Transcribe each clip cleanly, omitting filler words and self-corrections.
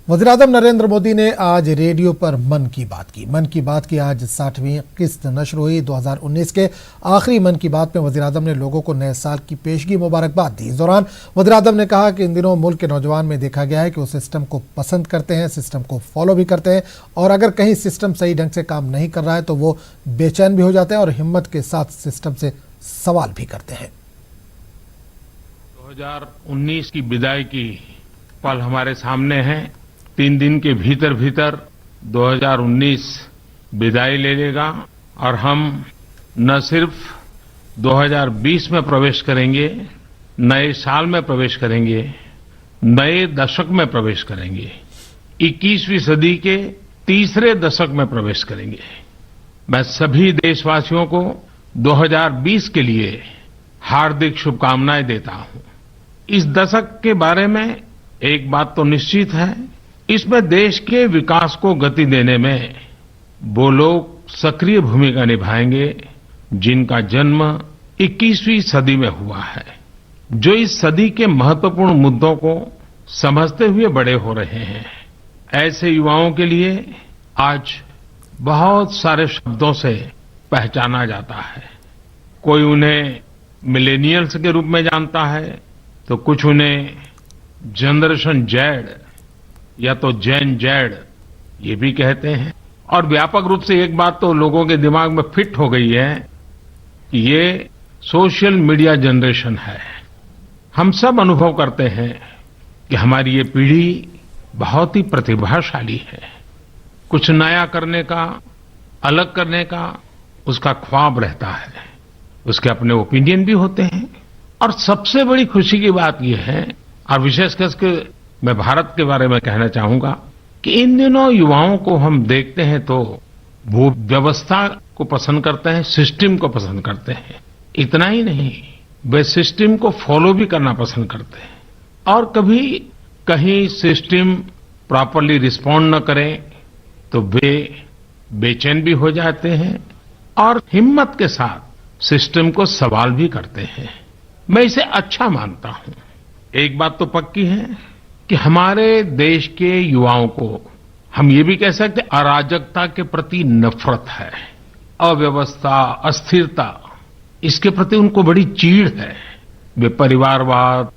वज़ीर-ए-आज़म नरेंद्र मोदी ने आज रेडियो पर मन की बात की। मन की बात की आज 60वीं किस्त नश्र हुई। 2019 के आखिरी मन की बात में वज़ीर-ए-आज़म ने लोगों को नए साल की पेशगी मुबारकबाद दी। इस दौरान वज़ीर-ए-आज़म ने कहा कि इन दिनों मुल्क के नौजवान में देखा गया है कि वो सिस्टम को पसंद करते हैं, सिस्टम को फॉलो भी करते हैं, और अगर कहीं सिस्टम सही ढंग से काम नहीं कर रहा है तो वो बेचैन भी हो जाते हैं और हिम्मत के साथ सिस्टम से सवाल भी करते हैं। 2019 की विदाई की पल हमारे सामने है। 3 दिन के भीतर भीतर 2019 विदाई ले लेगा और हम न सिर्फ 2020 में प्रवेश करेंगे, नए साल में प्रवेश करेंगे, नए दशक में प्रवेश करेंगे, 21वीं सदी के तीसरे दशक में प्रवेश करेंगे। मैं सभी देशवासियों को 2020 के लिए हार्दिक शुभकामनाएं देता हूं। इस दशक के बारे में एक बात तो निश्चित है, इसमें देश के विकास को गति देने में वो लोग सक्रिय भूमिका निभाएंगे जिनका जन्म 21वीं सदी में हुआ है, जो इस सदी के महत्वपूर्ण मुद्दों को समझते हुए बड़े हो रहे हैं। ऐसे युवाओं के लिए आज बहुत सारे शब्दों से पहचाना जाता है। कोई उन्हें मिलेनियल्स के रूप में जानता है, तो कुछ उन्हें जनरेशन जेड या तो जेन जेड ये भी कहते हैं। और व्यापक रूप से एक बात तो लोगों के दिमाग में फिट हो गई है कि ये सोशल मीडिया जनरेशन है। हम सब अनुभव करते हैं कि हमारी ये पीढ़ी बहुत ही प्रतिभाशाली है। कुछ नया करने का, अलग करने का उसका ख्वाब रहता है, उसके अपने ओपिनियन भी होते हैं। और सबसे बड़ी खुशी की बात यह है, और विशेषकर के मैं भारत के बारे में कहना चाहूंगा, कि इन दिनों युवाओं को हम देखते हैं तो वो व्यवस्था को पसंद करते हैं, सिस्टम को पसंद करते हैं। इतना ही नहीं, वे सिस्टम को फॉलो भी करना पसंद करते हैं। और कभी कहीं सिस्टम प्रॉपरली रिस्पॉन्ड न करे तो वे बेचैन भी हो जाते हैं और हिम्मत के साथ सिस्टम को सवाल भी करते हैं। मैं इसे अच्छा मानता हूं। एक बात तो पक्की है कि हमारे देश के युवाओं को हम ये भी कह सकते हैं अराजकता के प्रति नफरत है, अव्यवस्था, अस्थिरता, इसके प्रति उनको बड़ी चीड़ है। वे परिवारवाद,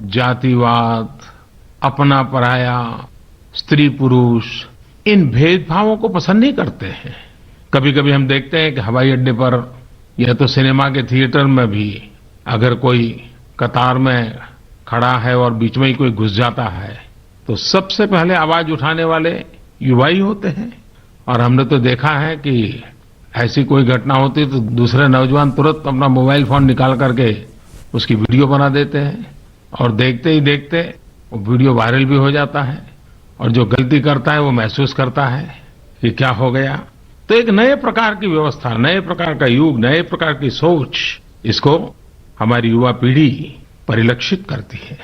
जातिवाद, अपना पराया, स्त्री पुरुष, इन भेदभावों को पसंद नहीं करते हैं। कभी कभी हम देखते हैं कि हवाई अड्डे पर या तो सिनेमा के थिएटर में भी अगर कोई कतार में खड़ा है और बीच में ही कोई घुस जाता है तो सबसे पहले आवाज उठाने वाले युवा ही होते हैं। और हमने तो देखा है कि ऐसी कोई घटना होती तो दूसरे नौजवान तुरंत अपना मोबाइल फोन निकाल करके उसकी वीडियो बना देते हैं और देखते ही देखते वो वीडियो वायरल भी हो जाता है और जो गलती करता है वो महसूस करता है कि क्या हो गया। तो एक नए प्रकार की व्यवस्था, नए प्रकार का युग, नए प्रकार की सोच, इसको हमारी युवा पीढ़ी परिलक्षित करती है।